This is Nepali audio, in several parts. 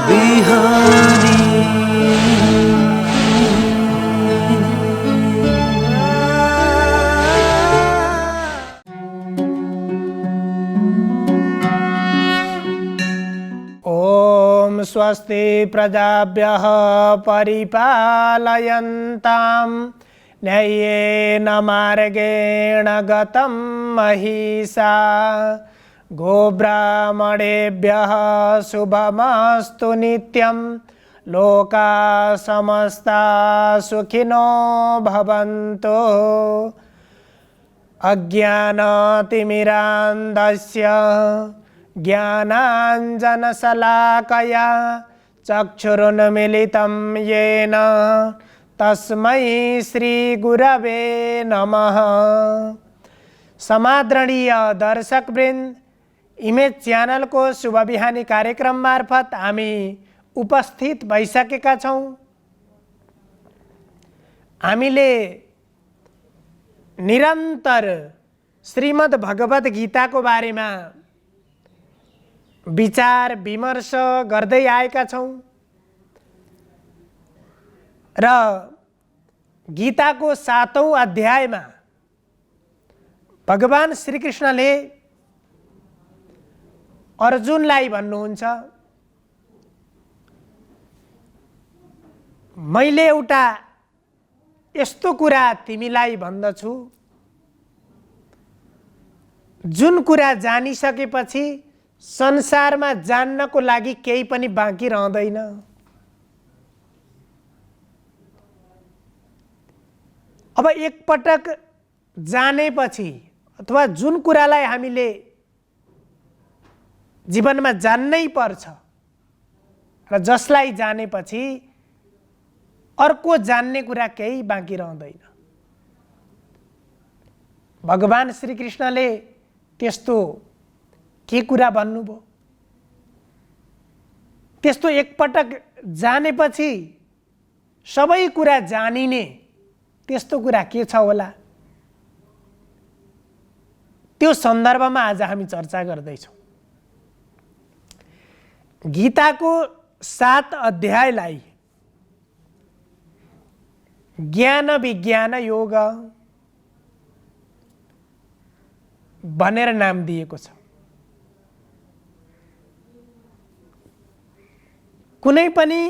बिहानी। ओम स्वस्ति प्रजाभ्यः परिपालयन्तां न्याय्येन मार्गेण गतं महिषा गोब्राह्मणेभ्यः शुभमस्तु नित्यं लोकाः समस्ताः सुखिनो भवन्तु। अज्ञानतिमिरान्धस्य ज्ञानाञ्जनशलाकया चक्षुरुन्मीलितं येन तस्मै श्रीगुरवे नमः। समादरणीय दर्शकवृन्द, इमेज च्यानल को शुभ बिहानी कार्यक्रम मार्फत हामी उपस्थित भइसकेका छौँ। हामीले निरन्तर श्रीमद् भगवत गीताको बारेमा विचार विमर्श गर्दै आएका छौँ र गीताको 7औं अध्यायमा भगवान श्रीकृष्णले अर्जुनलाई भन्नुहुन्छ, मैले एउटा यस्तो कुरा तिमीलाई भन्दछु जुन कुरा जानिसकेपछि संसारमा जान्नको लागि केही पनि बाँकी रहँदैन। अब एकपटक जानेपछि अथवा जुन कुरालाई हामीले जीवनमा जान्नै पर्छ र जसलाई जानेपछि अर्को जान्ने कुरा केही बाँकी रहँदैन। भगवान श्रीकृष्णले त्यस्तो के कुरा भन्नुभयो? त्यस्तो एकपटक जानेपछि सबै कुरा जानिने त्यस्तो कुरा के छ होला? त्यो सन्दर्भमा आज हामी चर्चा गर्दैछौँ। गीताको 7 अध्यायलाई ज्ञान विज्ञान योग भनेर नाम दिएको छ। कुनै पनि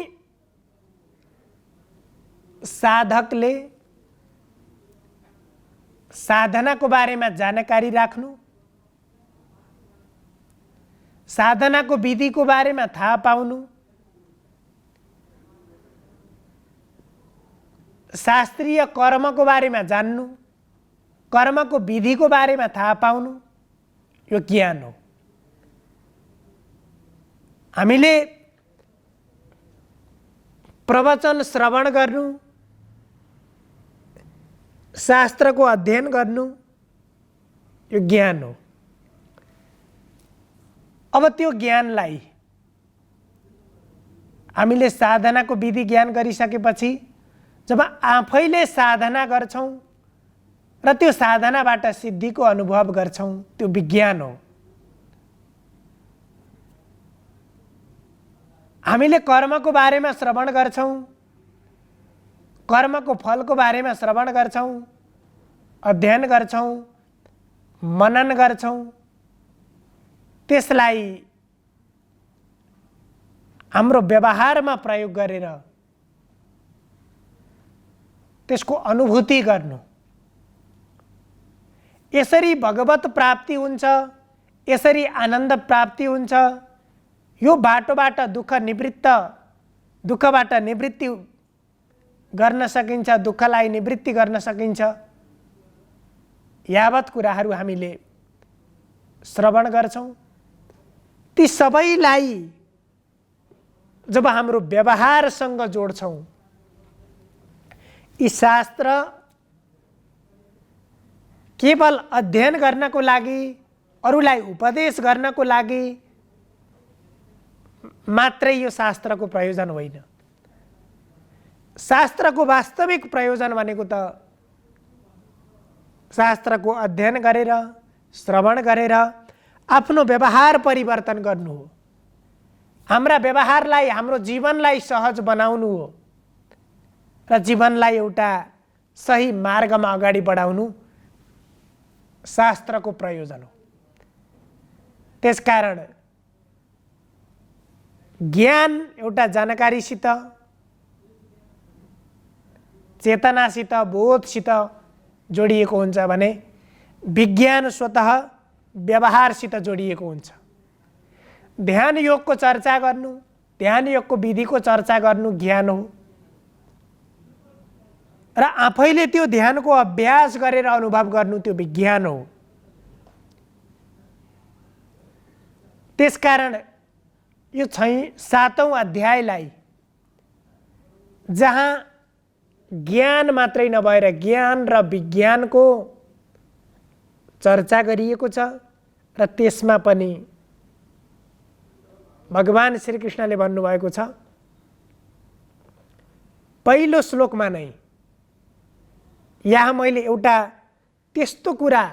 साधकले साधनाको बारेमा जानकारी राख्नु, साधनाको विधिको बारेमा थाहा पाउनु, शास्त्रीय कर्मको बारेमा जान्नु, कर्मको विधिको बारेमा थाहा पाउनु, यो ज्ञान हो। हामीले प्रवचन श्रवण गर्नु, शास्त्रको अध्ययन गर्नु, यो ज्ञान हो। अब त्यो ज्ञानलाई हामीले साधनाको विधि ज्ञान गरिसकेपछि जब आफैले साधना गर्छौँ र त्यो साधनाबाट सिद्धिको अनुभव गर्छौँ, त्यो विज्ञान हो। हामीले कर्मको बारेमा श्रवण गर्छौँ, कर्मको फलको बारेमा श्रवण गर्छौँ, अध्ययन गर्छौँ, मनन गर्छौँ, त्यसलाई हाम्रो व्यवहारमा प्रयोग गरेर त्यसको अनुभूति गर्नु, यसरी भगवत प्राप्ति हुन्छ, यसरी आनन्द प्राप्ति हुन्छ। यो बाटोबाट दुःखबाट निवृत्ति गर्न सकिन्छ, दुःखलाई निवृत्ति गर्न सकिन्छ। यावत कुराहरू हामीले श्रवण गर्छौँ, ती सबैलाई जब हाम्रो व्यवहारसँग जोड्छौँ, यी शास्त्र केवल अध्ययन गर्नको लागि, अरूलाई उपदेश गर्नको लागि मात्रै यो शास्त्रको प्रयोजन होइन। शास्त्रको वास्तविक प्रयोजन भनेको त शास्त्रको अध्ययन गरेर, श्रवण गरेर आफ्नो व्यवहार परिवर्तन गर्नु हो। हाम्रा व्यवहारलाई, हाम्रो जीवनलाई सहज बनाउनु हो र जीवनलाई एउटा सही मार्गमा अगाडि बढाउनु शास्त्रको प्रयोजन हो। त्यसकारण ज्ञान एउटा जानकारीसित, चेतनासित, बोधसित जोडिएको हुन्छ भने विज्ञान स्वतः व्यवहारसित जोडिएको हुन्छ। ध्यान योगको चर्चा गर्नु, ध्यान योगको विधिको चर्चा गर्नु ज्ञान हो र आफैले त्यो ध्यानको अभ्यास गरेर अनुभव गर्नु त्यो विज्ञान हो। त्यसकारण यो 7औं अध्यायलाई जहाँ ज्ञान मात्रै नभएर ज्ञान र विज्ञानको चर्चा गरिएको छ र त्यसमा पनि भगवान श्रीकृष्णले भन्नुभएको छ, पहिलो श्लोकमा नै यहाँ मैले एउटा त्यस्तो कुरा,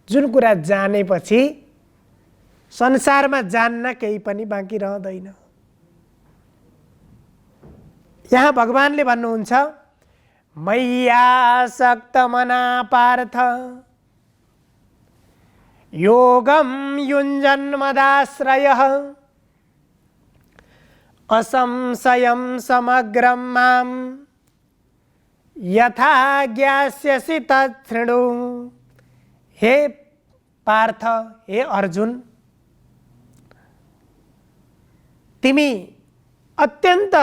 जुन कुरा जानेपछि संसारमा जान्न केही पनि बाँकी रहँदैन। यहाँ भगवानले भन्नुहुन्छ, मय्यासक्त मना पार्थ योगम युञ्जन् मदाश्रयः असंशयं समग्रं मां यथा ज्ञास्यसि तच्छृणु। हे पार्थ, हे अर्जुन, तिमी अत्यन्त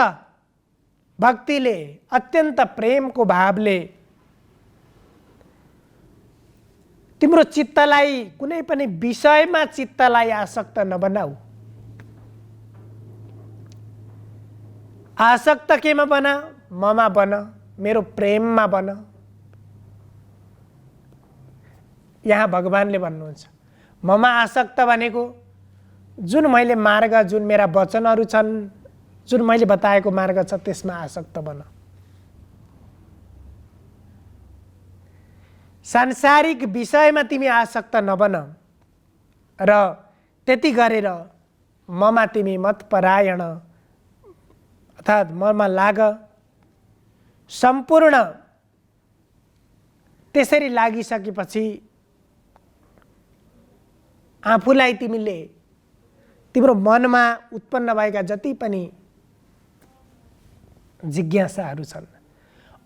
भक्तिले, अत्यन्त प्रेमको भावले तिम्रो चित्तलाई कुनै पनि विषयमा चित्तलाई आसक्त नबनाऊ। आसक्त केमा बना? ममा बन, मेरो प्रेममा बन। यहाँ भगवानले भन्नुहुन्छ, ममा आसक्त भनेको जुन मैले मार्ग, जुन मेरा वचनहरू छन्, जुन मैले बताएको मार्ग छ त्यसमा आसक्त बन। सांसारिक विषयमा तिमी आसक्त नबन र त्यति गरेर ममा तिमी मतपरायण अर्थात् ममा लाग। सम्पूर्ण त्यसरी लागिसकेपछि आफूलाई तिमीले, तिम्रो मनमा उत्पन्न भएका जति पनि जिज्ञासाहरू छन्,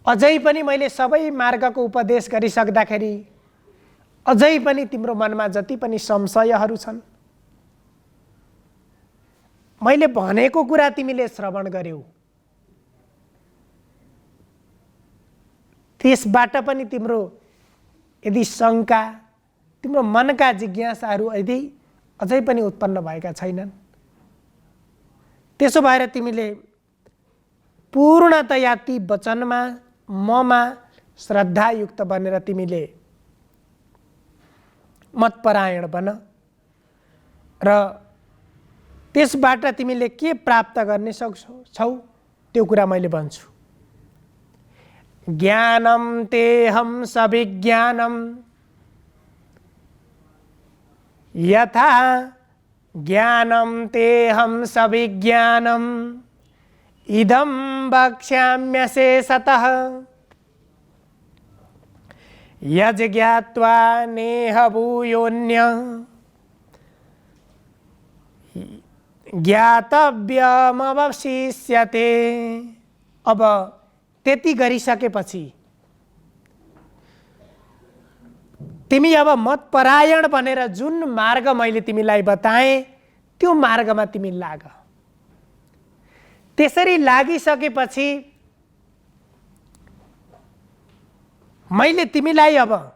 अझै पनि मैले सबै मार्गको उपदेश गरिसक्दाखेरि अझै पनि तिम्रो मनमा जति पनि संशयहरू छन्, मैले भनेको कुरा तिमीले श्रवण गर्यौ, त्यसबाट पनि तिम्रो यदि शङ्का, तिम्रो मनका जिज्ञासाहरू यदि अझै पनि उत्पन्न भएका छैनन्, त्यसो भएर तिमीले पूर्णतया ती वचनमा, ममा श्रद्धायुक्त बनेर तिमीले मतपरायण बन र त्यसबाट तिमीले के प्राप्त गर्ने सक्छौ त्यो कुरा मैले भन्छु। ज्ञानम तेहम सविज्ञानम यथा ज्ञानम तेहम सविज्ञानम इदं वक्ष्याम्यशेषतः यज्ञात्वा नेह भूयोऽन्य ज्ञातव्यमवशिष्यते। अब त्यति गरिसकेपछि तिमी अब मतपरायण बनेर जुन मार्ग मैले तिमीलाई बताएँ त्यो मार्गमा तिमी लाग। त्यसरी लागिसकेपछि मैले तिमीलाई अब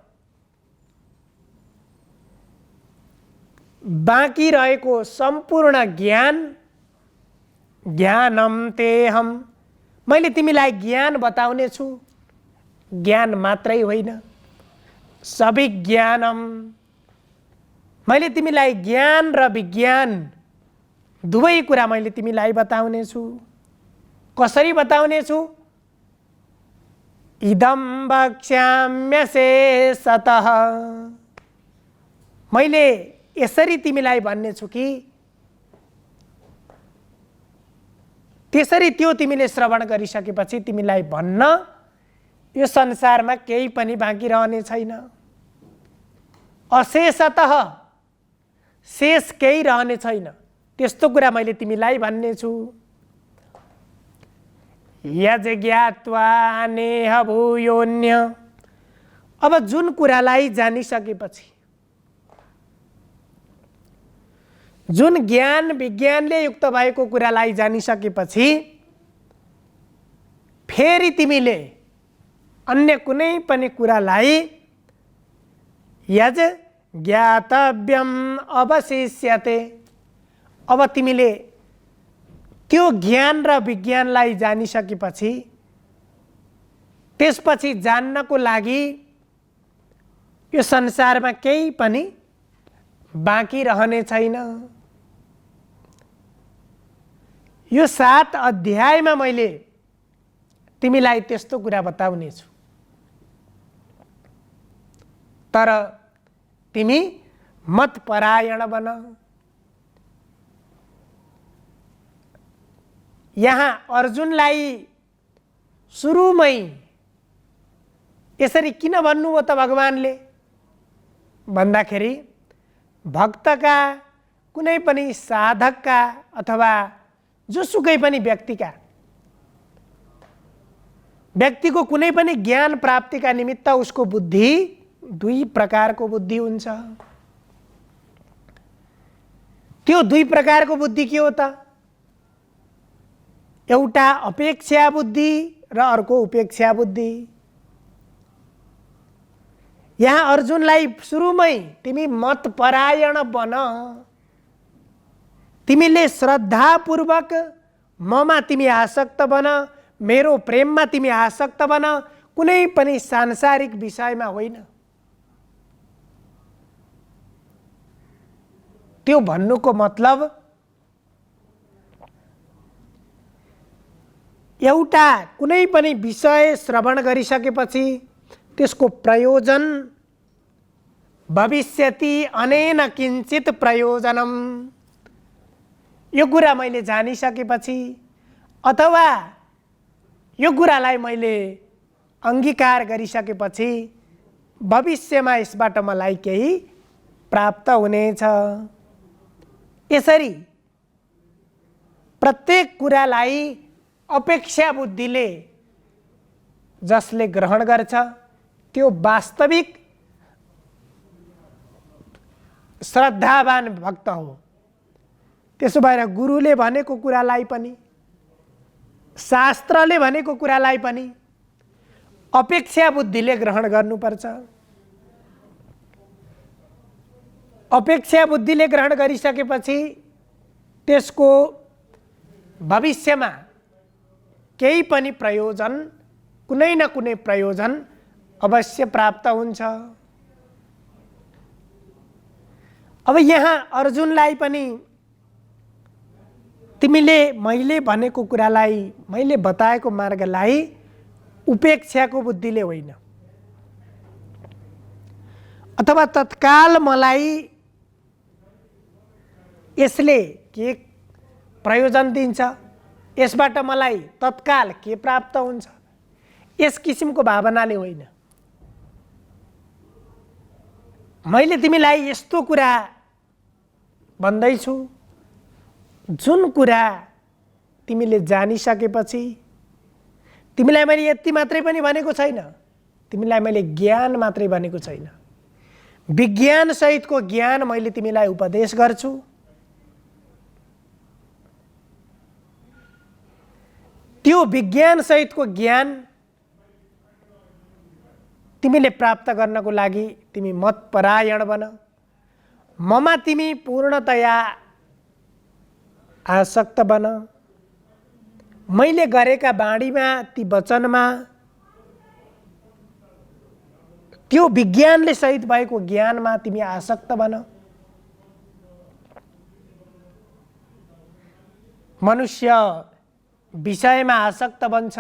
बाँकी रहेको सम्पूर्ण ज्ञानम तेहम, मैले तिमीलाई ज्ञान बताउने छु। ज्ञान मात्रै होइन, सविज्ञानम, मैले तिमीलाई ज्ञान र विज्ञान दुवै कुरा मैले तिमीलाई बताउने छु। कसरी बताउने छु? इदं वक्ष्याम्यशेषतः, मैले यसरी तिमीलाई भन्ने छु कि त्यसरी त्यो तिमीले श्रवण गरिसकेपछि तिमीलाई भन्न यो संसारमा केही पनि बाँकी रहने छैन, अशेषतः शेष केही रहने छैन। त्यस्तो कुरा मैले तिमीलाई भन्ने छु। यज ज्ञात्वा नेह भूयोन्य। अब जुन कुरालाई जानिसकेपछि, जुन ज्ञान विज्ञानले युक्त भएको कुरालाई जानिसकेपछि फेरि तिमीले अन्य कुनै पनि कुरालाई यज ज्ञातव्यम अवशिष्यते। अब तिमीले त्यो ज्ञान र विज्ञानलाई जानिसकेपछि त्यसपछि जान्नको लागि यो संसारमा केही पनि बाँकी रहने छैन। यो 7 अध्यायमा मैले तिमीलाई त्यस्तो कुरा बताउने छु। तर तिमी मत परायण बन। यहाँ अर्जुनलाई सुरुमै यसरी किन भन्नुभयो त भगवानले भन्दाखेरि भक्तका कुनै पनि साधकका अथवा जोसुकै पनि व्यक्तिको कुनै पनि ज्ञान प्राप्तिका निमित्त उसको बुद्धि 2 प्रकारको बुद्धि हुन्छ। त्यो 2 प्रकारको बुद्धि के हो त? एउटा अपेक्षा बुद्धि र अर्को उपेक्षा बुद्धि। यहाँ अर्जुनलाई सुरुमै तिमी मत परायण बन, तिमीले श्रद्धापूर्वक ममा तिमी आसक्त बन, मेरो प्रेममा तिमी आसक्त बन, कुनै पनि सांसारिक विषयमा होइन। त्यो भन्नुको मतलब एउटा कुनै पनि विषय श्रवण गरिसकेपछि त्यसको प्रयोजन भविष्यति अनेन किञ्चित प्रयोजनम। यो कुरा मैले जानिसकेपछि अथवा यो कुरालाई मैले अंगीकार गरिसकेपछि भविष्यमा यसबाट मलाई केही प्राप्त हुनेछ। यसरी प्रत्येक कुरालाई अपेक्षा बुद्धिले जसले ग्रहण गर्छ त्यो वास्तविक श्रद्धावान भक्त हो। त्यसो भएर गुरुले भनेको कुरालाई पनि शास्त्रले भनेको कुरालाई पनि अपेक्षा बुद्धिले ग्रहण गर्नुपर्छ। अपेक्षा बुद्धिले ग्रहण गरिसकेपछि त्यसको भविष्यमा केही पनि प्रयोजन, कुनै न कुनै प्रयोजन अवश्य प्राप्त हुन्छ। अब यहाँ अर्जुनलाई पनि तिमीले मैले भनेको कुरालाई, मैले बताएको मार्गलाई उपेक्षाको बुद्धिले होइन अथवा तत्काल मलाई यसले के प्रयोजन दिन्छ, यसबाट मलाई तत्काल के प्राप्त हुन्छ, यस किसिमको भावनाले होइन। मैले तिमीलाई यस्तो कुरा भन्दैछु जुन कुरा तिमीले जानिसकेपछि, तिमीलाई मैले यति मात्रै पनि भनेको छैन, तिमीलाई मैले ज्ञान मात्रै भनेको छैन, विज्ञान सहितको ज्ञान मैले तिमीलाई उपदेश गर्छु। त्यो विज्ञान सहितको ज्ञान तिमीले प्राप्त गर्नको लागि तिमी मत परायण बन, ममा तिमी पूर्णतया आसक्त बन। मैले गरेका बाणीमा, ती वचनमा, त्यो विज्ञानले सहित भएको ज्ञानमा तिमी आसक्त बन। मनुष्य विषयमा आसक्त बन्छ,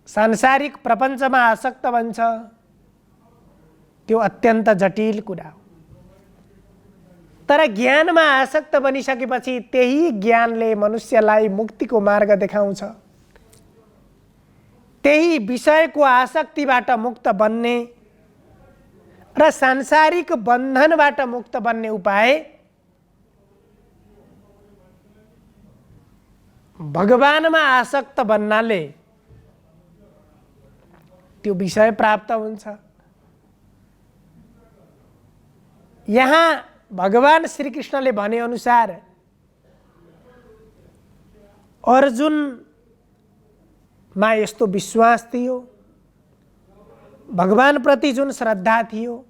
सांसारिक प्रपञ्चमा आसक्त बन्छ, त्यो अत्यन्त जटिल कुरा हो। तर ज्ञानमा आसक्त बनिसकेपछि त्यही ज्ञानले मनुष्यलाई मुक्तिको मार्ग देखाउँछ। त्यही विषयको आसक्तिबाट मुक्त बन्ने र सांसारिक बन्धनबाट मुक्त बन्ने उपाय भगवानमा आसक्त बन्नाले त्यो विषय प्राप्त हुन्छ। यहाँ भगवान श्रीकृष्णले भने अनुसार अर्जुनमा यस्तो विश्वास थियो, भगवानप्रति जुन श्रद्धा थियो,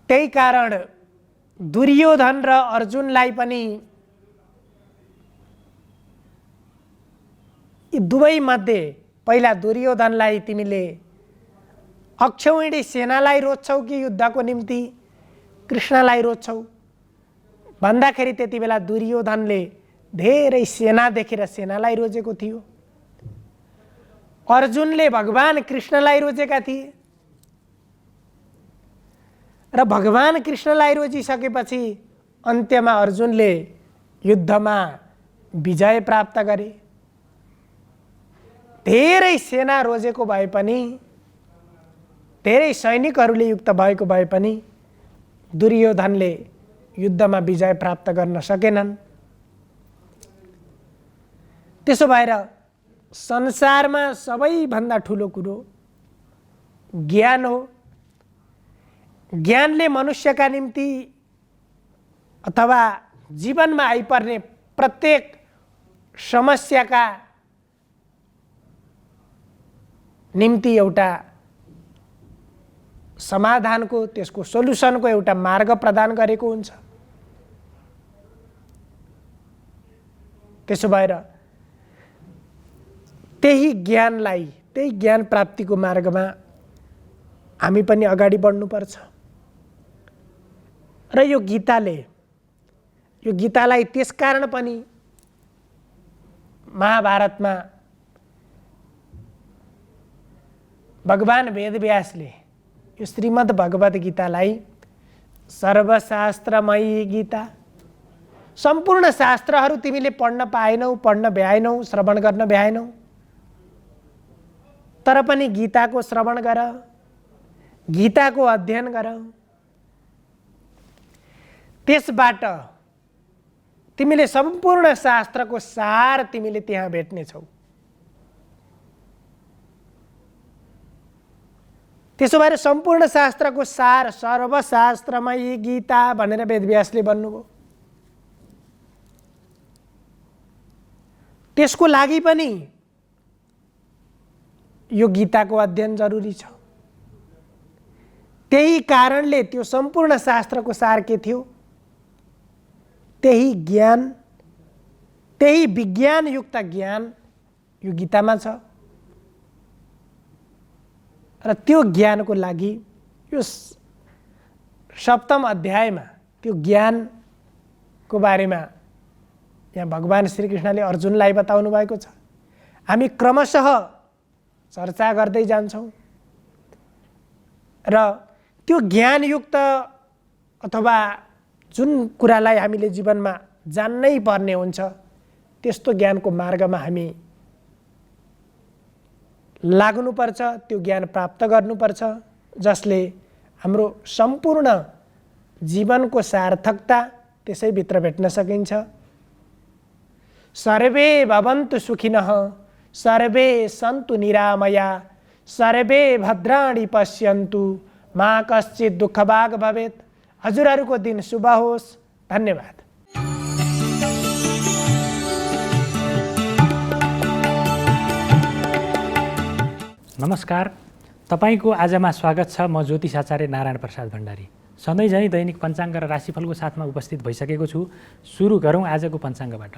त्यही कारण दुर्योधन र अर्जुनलाई पनि यी दुवै मध्ये पहिला दुर्योधनलाई तिमीले अक्षौहिणी सेनालाई रोज्छौ कि युद्धको निम्ति कृष्णलाई रोज्छौ भन्दाखेरि त्यति बेला दुर्योधनले धेरै सेना देखेर सेनालाई रोजेको थियो। अर्जुनले भगवान कृष्णलाई रोजेका थिए र भगवान कृष्णलाई रोजिसकेपछि अन्त्यमा अर्जुनले युद्धमा विजय प्राप्त गरे। धेरै सेना रोजेको भए पनि, धेरै सैनिकहरूले युक्त भएको भए पनि दुर्योधनले युद्धमा विजय प्राप्त गर्न सकेनन्। त्यसो भएर संसारमा सबैभन्दा ठुलो कुरो ज्ञान हो। ज्ञानले मनुष्यका निम्ति अथवा जीवनमा आइपर्ने प्रत्येक समस्याका निम्ति एउटा समाधानको, त्यसको सोलुसनको एउटा मार्ग प्रदान गरेको हुन्छ। त्यसो भएर त्यही ज्ञानलाई, त्यही ज्ञान प्राप्तिको मार्गमा हामी पनि अगाडि बढ्नुपर्छ। र यो गीतालाई त्यसकारण पनि महाभारतमा भगवान वेदव्यासले यो श्रीमद् भगवद गीतालाई सर्वशास्त्रमयी गीता, सम्पूर्ण शास्त्रहरू तिमीले पढ्न पाएनौ, पढ्न भ्याएनौ, श्रवण गर्न भ्याएनौ, तर पनि गीताको श्रवण गर, गीताको अध्ययन गर। त्यसबाट तिमीले सम्पूर्ण शास्त्रको सार तिमीले त्यहाँ भेट्नेछौ। त्यसो भएर सम्पूर्ण शास्त्रको सार सर्वशास्त्रमयी गीता भनेर वेदव्यासले भन्नुभयो। त्यसको लागि पनि यो गीताको अध्ययन जरुरी छ। त्यही कारणले त्यो सम्पूर्ण शास्त्रको सार के थियो? त्यही ज्ञान, त्यही विज्ञानयुक्त ज्ञान यो गीतामा छ। र त्यो ज्ञानको लागि यो सप्तम अध्यायमा त्यो ज्ञानको बारेमा यहाँ भगवान श्रीकृष्णले अर्जुनलाई बताउनु भएको छ। हामी क्रमशः चर्चा गर्दै जान्छौँ र त्यो ज्ञानयुक्त अथवा जुन कुरालाई हामीले जीवनमा जान्नै पर्ने हुन्छ त्यस्तो ज्ञानको मार्गमा हामी लाग्नुपर्छ, त्यो ज्ञान प्राप्त गर्नुपर्छ, जसले हाम्रो सम्पूर्ण जीवनको सार्थकता त्यसैभित्र भेट्न सकिन्छ। सर्वे भवन्तु सुखिनः, सर्वे सन्तु निरामया, सर्वे भद्राणि पश्यन्तु, मा कश्चित् दुःखभाग् भवेत्। हजुरहरूको दिन शुभ होस्। धन्यवाद। नमस्कार, तपाईको आजमा स्वागत छ। म ज्योतिष आचार्य नारायण प्रसाद भण्डारी सधैँ झैँ दैनिक पञ्चाङ्ग र राशिफलको साथमा उपस्थित भइसकेको छु। सुरु गरौँ आजको पञ्चाङ्गबाट।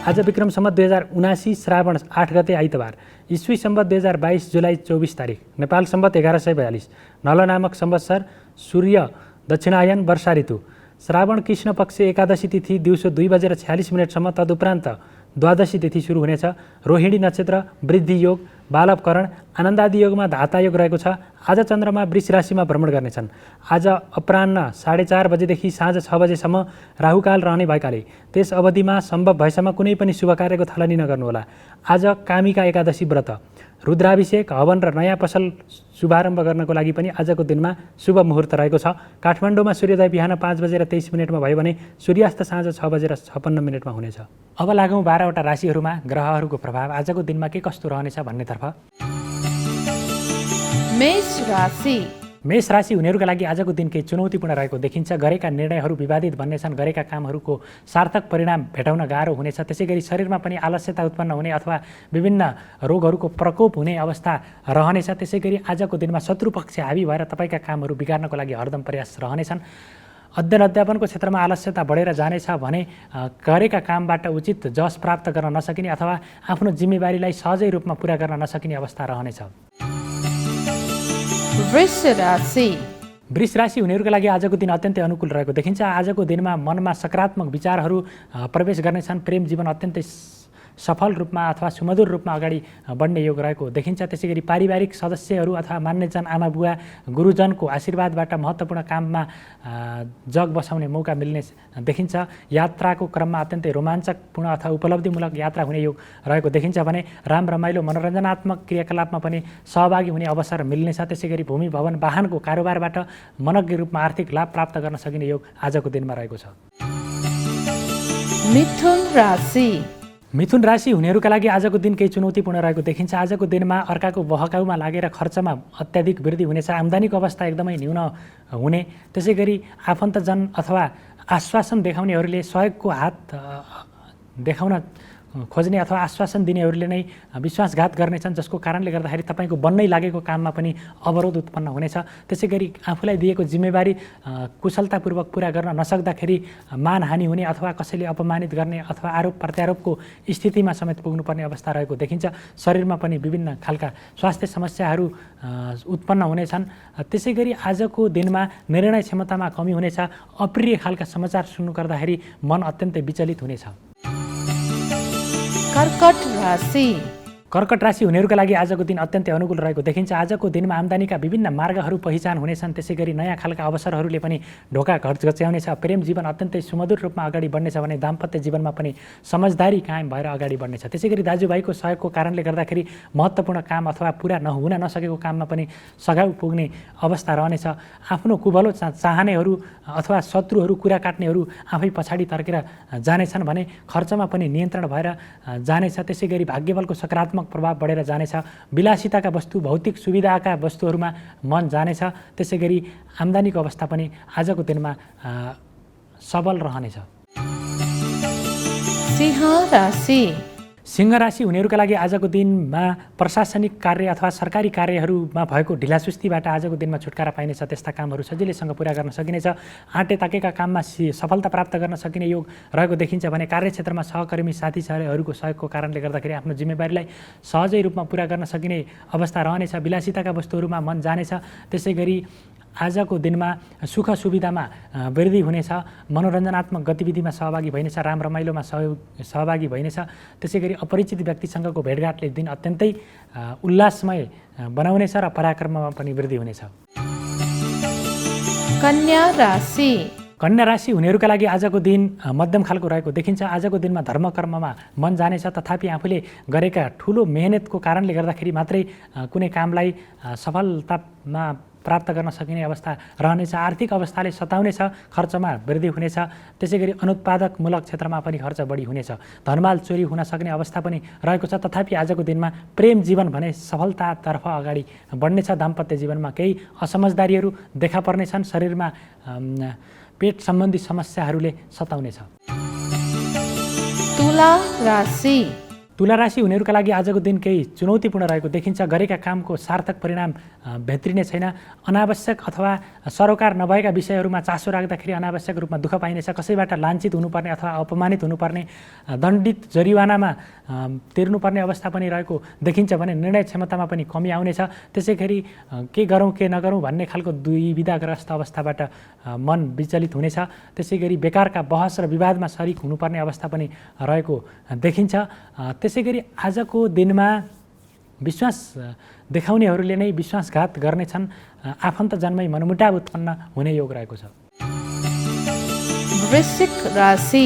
आज विक्रम सम्वत 2079 श्रावण 8 गते आइतबार, ईस्वी सम्वत 2022 जुलाई 24 तारिक, नेपाल सम्वत 1142, नल नामक संवत्सर, सूर्य दक्षिणायन, वर्षा ऋतु, श्रावण कृष्ण पक्ष एकादशी तिथि दिउँसो 2:46 सम्म, तदुपरान्त द्वादशी तिथि सुरु हुनेछ। रोहिणी नक्षत्र, वृद्धि योग, बालवकरण, आनन्दादि योगमा धाता योग रहेको छ। आज चन्द्रमा वृष राशिमा भ्रमण गर्नेछन्। आज अपराह्न 4:30 बजेदेखि साँझ 6 बजेसम्म राहुकाल रहने भएकाले त्यस अवधिमा सम्भव भएसम्म कुनै पनि शुभ कार्यको थालनी नगर्नुहोला। आज कामिका एकादशी व्रत, रुद्राभिषेक, हवन र नयाँ पसल शुभारम्भ गर्नको लागि पनि आजको दिनमा शुभ मुहुर्त रहेको छ। काठमाडौँमा सूर्योदय बिहान 5:23 भयो भने सूर्यास्त साँझ 6:56 हुनेछ। अब लागौँ 12वटा राशिहरूमा ग्रहहरूको प्रभाव आजको दिनमा के कस्तो रहनेछ भन्नेतर्फ। मेष राशि। मेष राशि हुनेहरूका लागि आजको दिन केही चुनौतीपूर्ण रहेको देखिन्छ। गरेका निर्णयहरू विवादित बन्नेछन्। गरेका कामहरूको सार्थक परिणाम भेटाउन गाह्रो हुनेछ। त्यसै गरी शरीरमा पनि आलस्यता उत्पन्न हुने अथवा विभिन्न रोगहरूको प्रकोप हुने अवस्था रहनेछ। त्यसै गरी आजको दिनमा शत्रुपक्ष हावी भएर तपाईँका कामहरू बिगार्नको लागि हरदम प्रयास रहनेछन्। अध्ययन अध्यापनको क्षेत्रमा आलस्यता बढेर जानेछ भने गरेका कामबाट उचित जस प्राप्त गर्न नसकिने अथवा आफ्नो जिम्मेवारीलाई सहजै रूपमा पुरा गर्न नसकिने अवस्था रहनेछ। वृष राशि। वृष राशि हुनेहरूका लागि आजको दिन अत्यन्तै अनुकूल रहेको देखिन्छ। आजको दिनमा मनमा सकारात्मक विचारहरू प्रवेश गर्नेछन्। प्रेम जीवन अत्यन्तै सफल रूपमा अथवा सुमधुर रूपमा अगाडि बढ्ने योग रहेको देखिन्छ। त्यसै गरी पारिवारिक सदस्यहरू अथवा मान्यजन आमा बुवा गुरुजनको आशीर्वादबाट महत्त्वपूर्ण काममा जग बसाउने मौका मिल्ने देखिन्छ। यात्राको क्रममा अत्यन्तै रोमाञ्चकपूर्ण अथवा उपलब्धिमूलक यात्रा हुने योग रहेको देखिन्छ भने राम रमाइलो मनोरञ्जनात्मक क्रियाकलापमा पनि सहभागी हुने अवसर मिल्नेछ। त्यसै गरी भूमि भवन वाहनको कारोबारबाट मनग्य रूपमा आर्थिक लाभ प्राप्त गर्न सकिने योग आजको दिनमा रहेको छ। मिथुन राशि। मिथुन राशि हुनेहरूका लागि आजको दिन केही चुनौतीपूर्ण रहेको देखिन्छ। आजको दिनमा अर्काको बहकाउमा लागेर खर्चमा अत्याधिक वृद्धि हुनेछ। आम्दानीको अवस्था एकदमै न्यून हुने। त्यसै गरी आफन्तजन अथवा आश्वासन देखाउनेहरूले सहयोगको हात देखाउन खोज्ने अथवा आश्वासन दिनेहरूले नै विश्वासघात गर्नेछन्, जसको कारणले गर्दाखेरि तपाईँको बन्नै लागेको काममा पनि अवरोध उत्पन्न हुनेछ। त्यसै गरी आफूलाई दिएको जिम्मेवारी कुशलतापूर्वक पुरा गर्न नसक्दाखेरि मानहानि हुने अथवा कसैले अपमानित गर्ने अथवा आरोप प्रत्यारोपको स्थितिमा समेत पुग्नुपर्ने अवस्था रहेको देखिन्छ। शरीरमा पनि विभिन्न खालका स्वास्थ्य समस्याहरू उत्पन्न हुनेछन्। त्यसै गरी आजको दिनमा निर्णय क्षमतामा कमी हुनेछ। अप्रिय खालका समाचार सुन्नु गर्दाखेरि मन अत्यन्तै विचलित हुनेछ। कर्कट राशि। कर्कट राशि हुनेहरूका लागि आजको दिन अत्यन्तै अनुकूल रहेको देखिन्छ। आजको दिनमा आम्दानीका विभिन्न मार्गहरू पहिचान हुनेछन्। त्यसै गरी नयाँ खालका अवसरहरूले पनि ढोका घच्याउनेछ। प्रेम जीवन अत्यन्तै सुमधुर रूपमा अगाडि बढ्नेछ भने दाम्पत्य जीवनमा पनि समझदारी कायम भएर अगाडि बढ्नेछ। त्यसै गरी दाजुभाइको सहयोगको कारणले गर्दाखेरि महत्त्वपूर्ण काम अथवा पुरा हुन नसकेको काममा पनि सघाउ पुग्ने अवस्था रहनेछ। आफ्नो कुभलो चाहनेहरू अथवा शत्रुहरू कुरा काट्नेहरू आफै पछाडि तर्केर जानेछन् भने खर्चमा पनि नियन्त्रण भएर जानेछ। त्यसै गरी भाग्यबलको सकारात्मक प्रभाव बढेर जानेछ। विलासिताका वस्तु, भौतिक सुविधाका वस्तुहरूमा मन जानेछ। त्यसै गरी आम्दानीको अवस्था पनि आजको दिनमा सबल रहनेछ। सिंह राशि। सिंह राशि हुनेहरूका लागि आजको दिनमा प्रशासनिक कार्य अथवा सरकारी कार्यहरूमा भएको ढिलासुस्तीबाट आजको दिनमा छुटकारा पाइनेछ। त्यस्ता कामहरू सजिलैसँग पुरा गर्न सकिनेछ। आँटे ताकेका काममा सफलता प्राप्त गर्न सकिने योग रहेको देखिन्छ भने कार्यक्षेत्रमा सहकर्मी साथीहरूको सहयोगको कारणले गर्दाखेरि आफ्नो जिम्मेवारीलाई सहजै रूपमा पुरा गर्न सकिने अवस्था रहनेछ। विलासिताका वस्तुहरूमा मन जानेछ। त्यसै गरी आजको दिनमा सुख सुविधामा वृद्धि हुनेछ। मनोरञ्जनात्मक गतिविधिमा सहभागी भइनेछ। राम रमाइलोमा सहभागी भइनेछ। त्यसै गरी अपरिचित व्यक्तिसँगको भेटघाटले दिन अत्यन्तै उल्लासमय बनाउनेछ र पराक्रममा पनि वृद्धि हुनेछ। कन्या राशि। कन्या राशि हुनेहरूका लागि आजको दिन मध्यम खालको रहेको देखिन्छ। आजको दिनमा धर्म कर्ममा मन जानेछ। तथापि आफूले गरेका ठुलो मेहनतको कारणले गर्दाखेरि मात्रै कुनै कामलाई सफलतामा प्राप्त गर्न सकिने अवस्था रहनेछ। आर्थिक अवस्थाले सताउनेछ। खर्चमा वृद्धि हुनेछ। त्यसै गरी अनुत्पादकमूलक क्षेत्रमा पनि खर्च बढी हुनेछ। धनमाल चोरी हुन सक्ने अवस्था पनि रहेको छ। तथापि आजको दिनमा प्रेम जीवन भने सफलतातर्फ अगाडि बढ्नेछ। दाम्पत्य जीवनमा केही असमझदारीहरू देखा पर्नेछन्। शरीरमा पेट सम्बन्धी समस्याहरूले सताउनेछ। तुला राशि। तुला राशि हुनेहरूका लागि आजको दिन केही चुनौतीपूर्ण रहेको देखिन्छ। गरेका कामको सार्थक परिणाम भेत्रिने छैन। अनावश्यक अथवा सरोकार नभएका विषयहरूमा चासो राख्दाखेरि अनावश्यक रूपमा दुःख पाइनेछ। कसैबाट लाञ्छित हुनुपर्ने अथवा अपमानित हुनुपर्ने, दण्डित जरिवानामा तिर्नुपर्ने अवस्था पनि रहेको देखिन्छ भने निर्णय क्षमतामा पनि कमी आउनेछ। त्यसै गरी के गरौँ के नगरौँ भन्ने खालको दुविधाग्रस्त अवस्थाबाट मन विचलित हुनेछ। त्यसै गरी बेकारका बहस र विवादमा सरिक हुनुपर्ने अवस्था पनि रहेको देखिन्छ। त्यसै गरी आजको दिनमा विश्वास देखाउनेहरूले नै विश्वासघात गर्नेछन्। आफन्त जन्मै मनमुटाव उत्पन्न हुने योग रहेको छ। वृश्चिक राशि।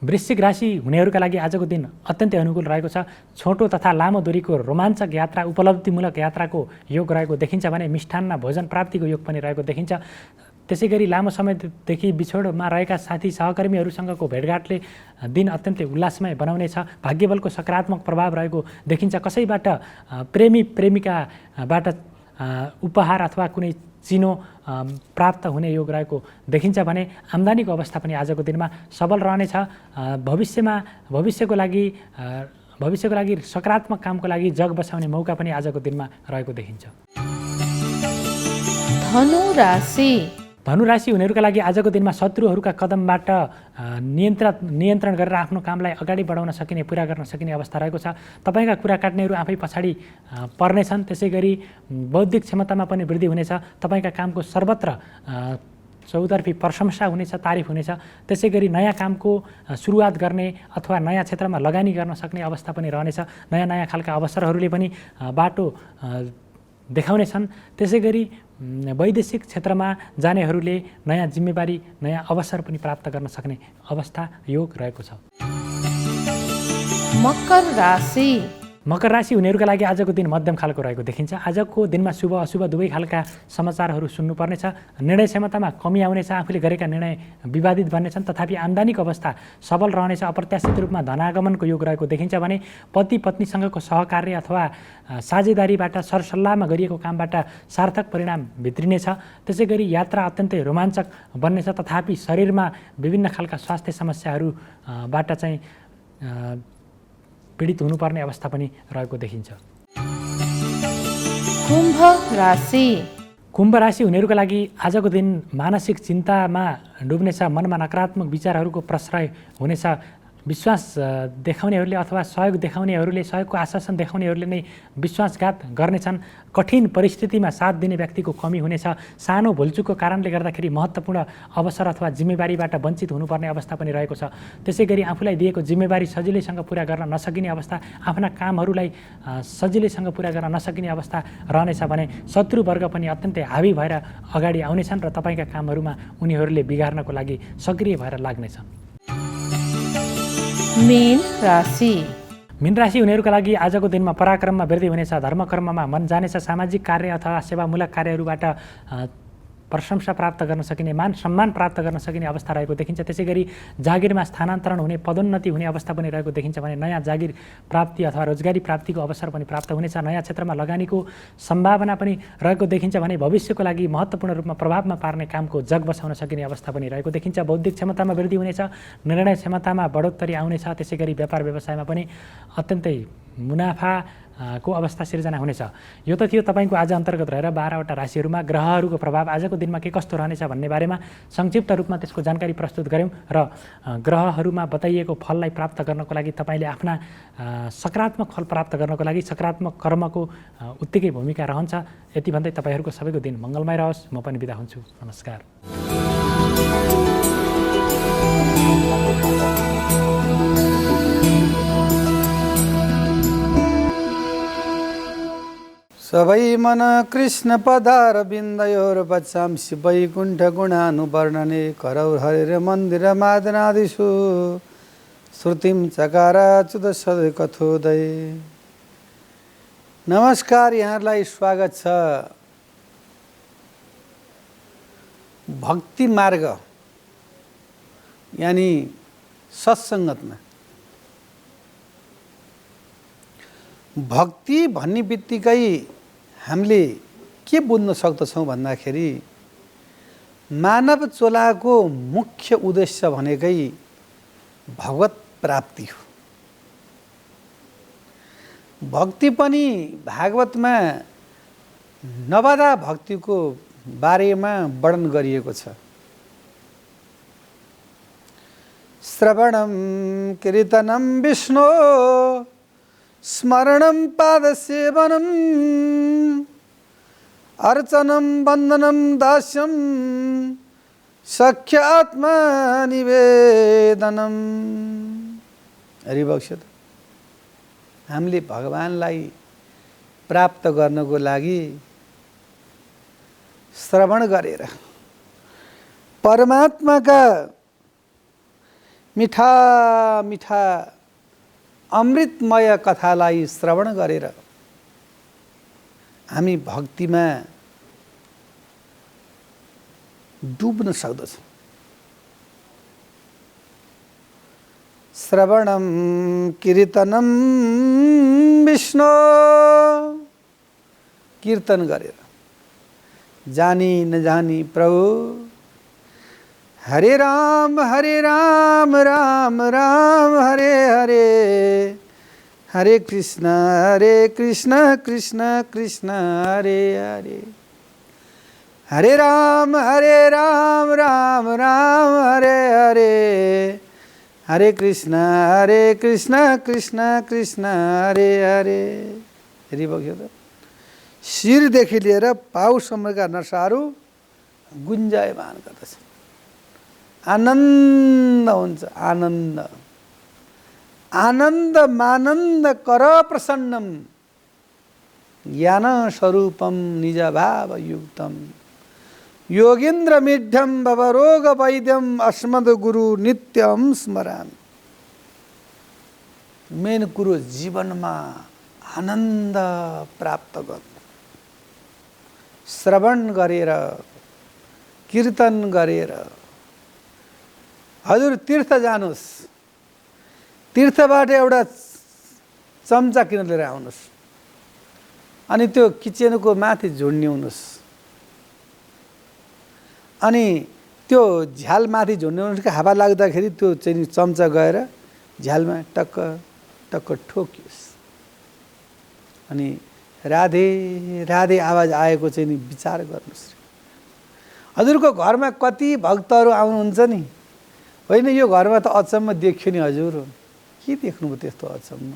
वृश्चिक राशि हुनेहरूका लागि आजको दिन अत्यन्तै अनुकूल रहेको छ। छोटो तथा लामो दूरीको रोमाञ्चक यात्रा, उपलब्धिमूलक यात्राको योग रहेको देखिन्छ भने मिष्ठान्न भोजन प्राप्तिको योग पनि रहेको देखिन्छ। त्यसै गरी लामो समयदेखि बिछोडमा रहेका साथी सहकर्मीहरूसँगको भेटघाटले दिन अत्यन्तै उल्लासमय बनाउनेछ। भाग्यबलको सकारात्मक प्रभाव रहेको देखिन्छ। कसैबाट प्रेमी प्रेमिकाबाट उपहार अथवा कुनै चिनो प्राप्त हुने योग रहेको देखिन्छ भने आम्दानीको अवस्था पनि आजको दिनमा सबल रहनेछ। भविष्यको लागि सकारात्मक कामको लागि जग बसाउने मौका पनि आजको दिनमा रहेको देखिन्छ। धनु राशि। धनु राशि हुनेहरूका लागि आजको दिनमा शत्रुहरूका कदमबाट नियन्त्रण गरेर आफ्नो कामलाई अगाडि बढाउन सकिने, पुरा गर्न सकिने अवस्था रहेको छ। तपाईँका कुरा काट्नेहरू आफै पछाडि पर्नेछन्। त्यसै गरी बौद्धिक क्षमतामा पनि वृद्धि हुनेछ। तपाईँका कामको सर्वत्र चौतर्फी प्रशंसा हुनेछ, तारिफ हुनेछ। त्यसै गरी नयाँ कामको सुरुवात गर्ने अथवा नयाँ क्षेत्रमा लगानी गर्न सक्ने अवस्था पनि रहनेछ। नयाँ नयाँ खालका अवसरहरूले पनि बाटो देखाउनेछन्। त्यसै गरी वैदेशिक क्षेत्रमा जानेहरूले नयाँ जिम्मेवारी, नयाँ अवसर पनि प्राप्त गर्न सक्ने अवस्था योग रहेको छ। मकर राशि। मकर राशि हुनेहरूका लागि आजको दिन मध्यम खालको रहेको देखिन्छ। आजको दिनमा शुभ अशुभ दुवै खालका समाचारहरू सुन्नुपर्नेछ। निर्णय क्षमतामा कमी आउनेछ। आफूले गरेका निर्णय विवादित बन्नेछन्। तथापि आम्दानीको अवस्था सबल रहनेछ। अप्रत्याशित रूपमा धनागमनको योग रहेको देखिन्छ भने पति पत्नीसँगको सहकार्य अथवा साझेदारीबाट सरसल्लाहमा गरिएको कामबाट सार्थक परिणाम भित्रिनेछ। त्यसै गरी यात्रा अत्यन्तै रोमाञ्चक बन्नेछ। तथापि शरीरमा विभिन्न खालका स्वास्थ्य समस्याहरूबाट चाहिँ पीडित हुनुपर्ने अवस्था पनि रहेको देखिन्छ। कुम्भ राशि। कुम्भ राशि हुनेहरूका लागि आजको दिन मानसिक चिन्तामा डुब्नेछ। मनमा नकारात्मक विचारहरूको प्रश्रय हुनेछ। विश्वास देखाउनेहरूले अथवा सहयोग देखाउनेहरूले, सहयोगको आश्वासन देखाउनेहरूले नै विश्वासघात गर्नेछन्। कठिन परिस्थितिमा साथ दिने व्यक्तिको कमी हुनेछ। सानो भुलचुकको कारणले गर्दाखेरि महत्त्वपूर्ण अवसर अथवा जिम्मेवारीबाट वञ्चित हुनुपर्ने अवस्था पनि रहेको छ। त्यसै गरी आफूलाई दिएको जिम्मेवारी सजिलैसँग पुरा गर्न नसकिने अवस्था, आफ्ना कामहरूलाई सजिलैसँग पुरा गर्न नसकिने अवस्था रहनेछ भने शत्रुवर्ग पनि अत्यन्तै हावी भएर अगाडि आउनेछन् र तपाईँका कामहरूमा उनीहरूले बिगार्नको लागि सक्रिय भएर लाग्नेछन्। मीन राशि। मीन राशि हुनेहरूका लागि आजको दिनमा पराक्रममा वृद्धि हुनेछ। धर्मकर्ममा मन जानेछ। सामाजिक कार्य अथवा सेवामूलक कार्यहरूबाट प्रशंसा प्राप्त गर्न सकिने, मान सम्मान प्राप्त गर्न सकिने अवस्था रहेको देखिन्छ। त्यसै गरी जागिरमा स्थानान्तरण हुने, पदोन्नति हुने अवस्था पनि रहेको देखिन्छ भने नयाँ जागिर प्राप्ति अथवा रोजगारी प्राप्तिको अवसर पनि प्राप्त हुनेछ। नयाँ क्षेत्रमा लगानीको सम्भावना पनि रहेको देखिन्छ भने भविष्यको लागि महत्त्वपूर्ण रूपमा प्रभावमा पार्ने कामको जग बसाउन सकिने अवस्था पनि रहेको देखिन्छ। बौद्धिक क्षमतामा वृद्धि हुनेछ। निर्णय क्षमतामा बढोत्तरी आउनेछ। त्यसै गरी व्यापार व्यवसायमा पनि अत्यन्तै मुनाफाको अवस्था सिर्जना हुनेछ। यो त थियो तपाईँको आज अन्तर्गत रहेर 12वटा राशिहरूमा ग्रहहरूको प्रभाव आजको दिनमा के कस्तो रहनेछ भन्ने बारेमा संक्षिप्त रूपमा त्यसको जानकारी प्रस्तुत गऱ्यौँ र ग्रहहरूमा बताइएको फललाई प्राप्त गर्नको लागि तपाईँले आफ्ना सकारात्मक फल प्राप्त गर्नको लागि सकारात्मक कर्मको उत्तिकै भूमिका रहन्छ। यति भन्दै तपाईँहरूको सबैको दिन मङ्गलमय रहोस्। म पनि बिदा हुन्छु। नमस्कार। सबै मन कृष्ण पदार बिन्दयोर पचांसि वैकुण्ठ गुणानुवर्णने करौ हरेर मन्दिर मादनादिषु श्रुतिं चकार अच्युत सदय कथोदय। नमस्कार, यहाँहरूलाई स्वागत छ। भक्ति मार्ग यानी सत्सङ्गतमा भक्ति भन्ने बित्तिकै हामीले के बुझ्न सक्दछौँ भन्दाखेरि मानव चोलाको मुख्य उद्देश्य भनेकै भगवत प्राप्ति हो। भक्ति पनि भागवतमा नवधा भक्तिको बारेमा वर्णन गरिएको छ। श्रवणम कीर्तनम विष्णु स्मरणम पादसेवनम अर्चनम वन्दनम दास्यम सख्य आत्मा निवेदनम। हरिभक्त हामीले भगवानलाई प्राप्त गर्नको लागि श्रवण गरेर परमात्माका मिठा मिठा अमृतमय कथालाई श्रवण गरेर हामी भक्तिमा डुब्न सक्दछौँ। श्रवणम कीर्तनम विष्णु, कीर्तन गरेर जानी नजानी प्रभु हरे राम राम राम हरे हरे, हरे कृष्ण कृष्ण कृष्ण हरे हरे, हरे राम राम राम हरे हरे, हरे कृष्ण कृष्ण कृष्ण हरे हरे। हेरिभयो शिरदेखि लिएर पाउसम्मका नसाहरू गुन्जायमान गर्दछ। आनन्द हुन्छ, आनन्द आनन्द मानन्द कर प्रसन्नम ज्ञान स्वरूपम निज भाव युक्तम योगेन्द्र मिढ्यम भवरोग वैद्यम अस्मद गुरु नित्यम स्मरामि। मेन कुरो जीवनमा आनन्द प्राप्त गर्नु, श्रवण गरेर कीर्तन गरेर। हजुर तीर्थ जानुहोस्, तीर्थबाट एउटा चम्चा किन लिएर आउनुहोस् अनि त्यो किचनको माथि झुन्ड्याउनुहोस्, अनि त्यो झ्याल माथि झुन्ड्याउनुहोस् कि हावा लाग्दाखेरि त्यो चाहिँ चम्चा गएर झ्यालमा टक्क टक्क ठोकियोस्, अनि राधे राधे आवाज आएको चाहिँ नि विचार गर्नुहोस्। हजुरको घरमा कति भक्तहरू आउनुहुन्छ नि, होइन यो घरमा त अचम्म देखियो नि हजुर, के देख्नुभयो त्यस्तो अचम्म?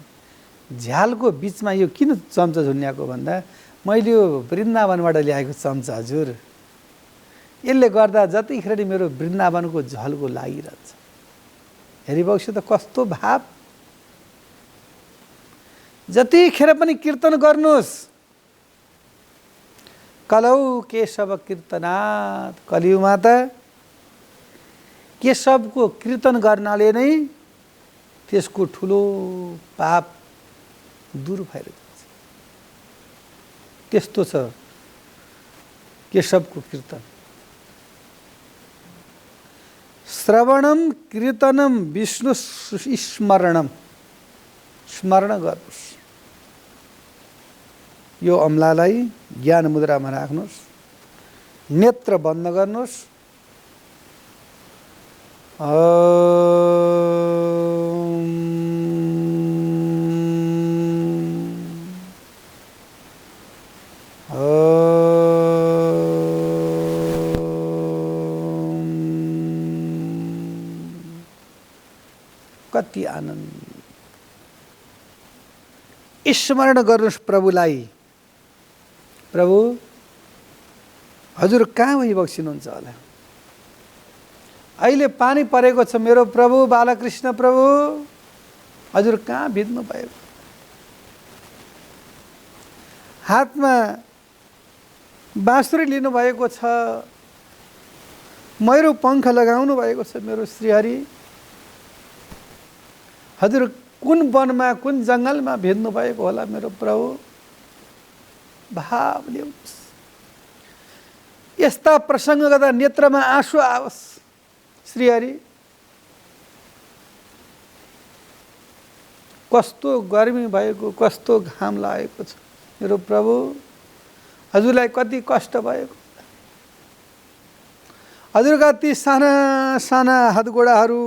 झ्यालको बिचमा यो किन चम्चा झुन्ड्याएको भन्दा मैले यो वृन्दावनबाट ल्याएको चम्चा हजुर, यसले गर्दा जतिखेर नि मेरो वृन्दावनको झल्को लागिरहन्छ। हेरिबक्सु त कस्तो भाव। जतिखेर पनि कीर्तन गर्नुहोस्। कलौ केशव कीर्तनात्, कलियुगमा त केशवको कीर्तन गर्नाले नै त्यसको ठुलो पाप दूर भएर जान्छ। त्यस्तो छ केशवको कीर्तन। श्रवणम कीर्तनम विष्णु स्मरणम, स्मरण गर्नुहोस्। यो अम्लालाई ज्ञान मुद्रामा राख्नुहोस्, नेत्र बन्द गर्नुहोस्। कति आनन्द। स्मरण गर्नुहोस् प्रभुलाई। प्रभु हजुर कहाँ भइबक्सिनुहुन्छ होला? अहिले पानी परेको छ मेरो प्रभु बालकृष्ण प्रभु, हजुर कहाँ भिज्नु भएको? हातमा बाँसुरी लिनुभएको छ, मयूर पङ्ख लगाउनु भएको छ मेरो श्रीहरि। हजुर कुन वनमा कुन जङ्गलमा भिज्नु भएको होला मेरो प्रभु? भाव ल्याउनुहोस्। यस्ता प्रसङ्ग गर्दा नेत्रमा आँसु आओस् श्रीहरि। कस्तो गर्मी भएको, कस्तो घाम लागेको छ मेरो प्रभु, हजुरलाई कति कष्ट भएको। हजुरका ती साना साना हातगोडाहरू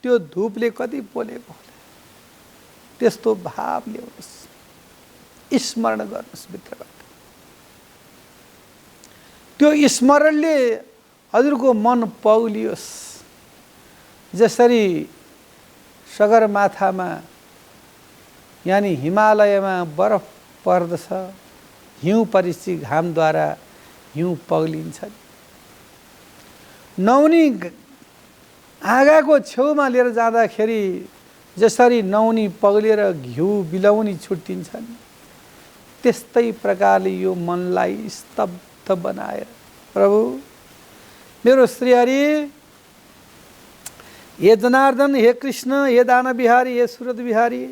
त्यो धुपले कति पोलेको होला। त्यस्तो भाव ल्याउनुहोस्। स्मरण गर्नुहोस् भित्रबाट। त्यो स्मरणले हजुरको मन पौलियोस्। जसरी सगरमाथामा यानि हिमालयमा बरफ पर्दछ, हिउँ परिची घामद्वारा हिउँ पग्लिन्छ। नौनी आँगाको छेउमा लिएर जाँदाखेरि जसरी नौनी पग्लिएर घिउ बिलौनी छुट्टिन्छन्, त्यस्तै प्रकारले यो मनलाई स्तब्ध बनाएर प्रभु मेरो श्रीहरि, हे जनार्दन, हे कृष्ण, हे दान बिहारी, हे सुरत बिहारी,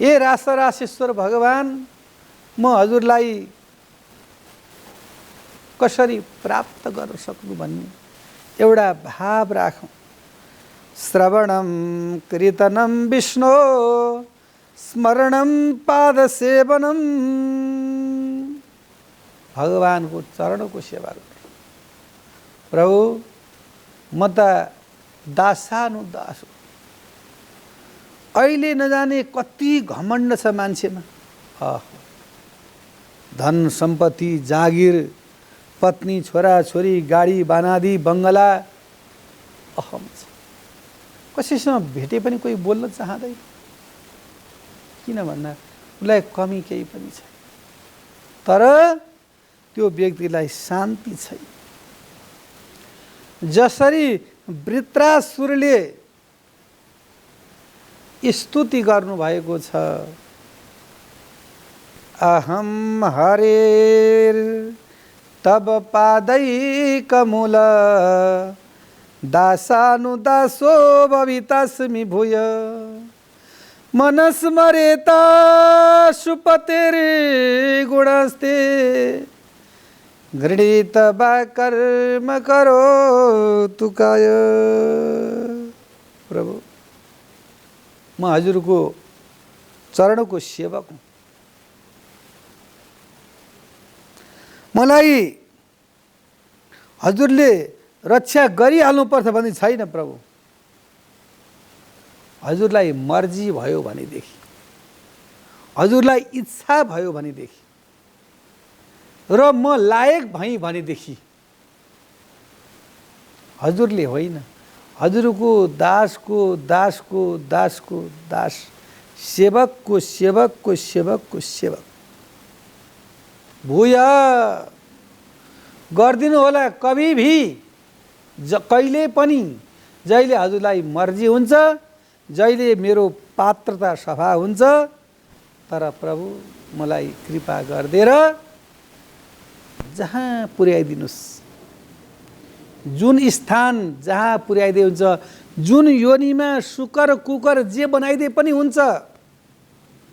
हे रासरासेश्वर भगवान, म हजुरलाई कसरी प्राप्त गर्न सक्नु भन्ने एउटा भाव राखौँ। श्रवणम कीर्तनम विष्णु स्मरणम पादसेवनम, भगवानको चरणको सेवा गर्नु। प्रभु म त दासानुदास हो। अहिले नजाने कति घमण्ड छ मान्छेमा। धन सम्पत्ति जागिर, पत्नी छोरा छोरी, गाडी बानादी बङ्गला, अहम छ। कसैसँग भेटे पनि कोही बोल्न चाहँदैन। किन भन्दा उसलाई कमी केही पनि छैन, तर त्यो व्यक्तिलाई शान्ति छैन। जसरी वृत्रासुरले स्तुति गर्नुभएको छ, अहम हरेर तब पादैकमूल दासानुदासो भवितास्मि भूय, मनस्मरेता सुपतेरे गुणस्ते गृणीत वा कर्म करो तुकाय। प्रभु म हजुरको चरणको सेवक हुँ। मलाई हजुरले रक्षा गरिहाल्नुपर्छ भन्ने छैन प्रभु। हजुरलाई मर्जी भयो भनेदेखि, हजुरलाई इच्छा भयो भनेदेखि र म लायक भएँ भनेदेखि हजुरले होइन, हजुरको दासको दासको दासको दास, सेवकको सेवकको सेवकको सेवक भूय गरिदिनु होला। कभी भी कहिले पनि, जहिले हजुरलाई मर्जी हुन्छ, जहिले मेरो पात्रता सफा हुन्छ, तर प्रभु मलाई कृपा गरिदिएर जहाँ पुर्याइदिनुहोस्, जुन स्थान जहाँ पुर्याइदिए हुन्छ, जुन योनिमा सुकर कुकर जे बनाइदिए पनि हुन्छ,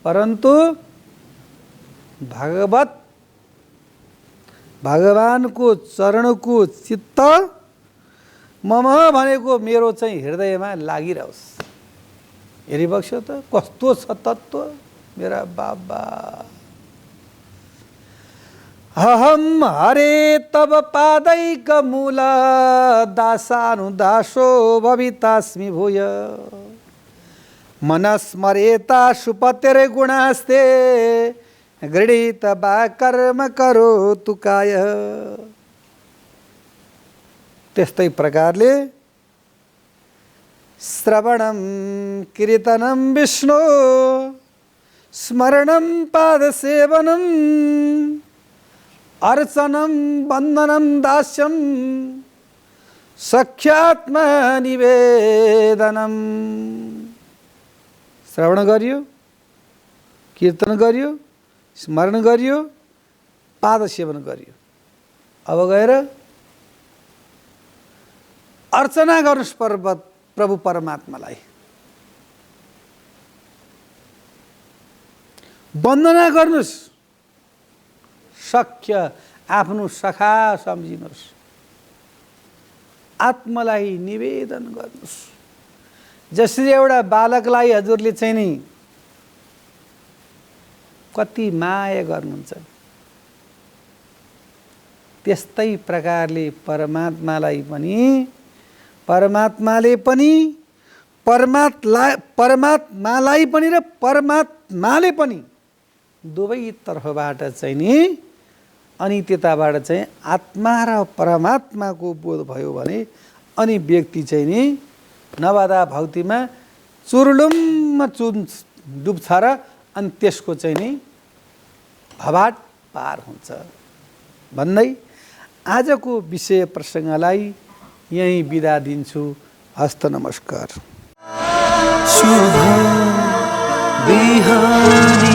परन्तु भगवानको चरणको चित्त मम भनेको मेरो चाहिँ हृदयमा लागिरहोस्। हेरिबक्स्यो त कस्तो छ तत्त्व मेरा बाबा। अहम हरे तब पादैक मूल दासानुदासो भवितास्मि भूय, मनस्मरेता सुपतेरे गुणास्ते गृणीत वा कर्म करो तुकाय। त्यस्तै प्रकारले श्रवणम कीर्तनम विष्णु स्मरणम पादसेवनम अर्चनम वन्दनम दास्यम सख्यात्म निवेदनम। श्रवण गरियो, कीर्तन गरियो, स्मरण गरियो, पाद सेवन गरियो। अब गएर अर्चना गर्नुहोस् प्रभु परमात्मालाई, वन्दना गर्नुहोस्, सख्य आफ्नो सखा सम्झिनुहोस्, आत्मालाई निवेदन गर्नुहोस्। जसरी एउटा बालकलाई हजुरले चाहिँ नि कति माया गर्नुहुन्छ, त्यस्तै प्रकारले परमात्माले पनि र परमात्माले पनि दुवैतर्फबाट चाहिँ नि अनि त्यताबाट चाहिँ आत्मा र परमात्माको बोध भयो भने अनि व्यक्ति चाहिँ नि नवादा भक्तिमा चुरुलुम्म डुब्छ र अनि त्यसको चाहिँ नि भवाट पार हुन्छ भन्दै आजको विषय प्रसङ्गलाई यही बिदा दिन्छु। हस्त नमस्कार। शुभ बिहानी।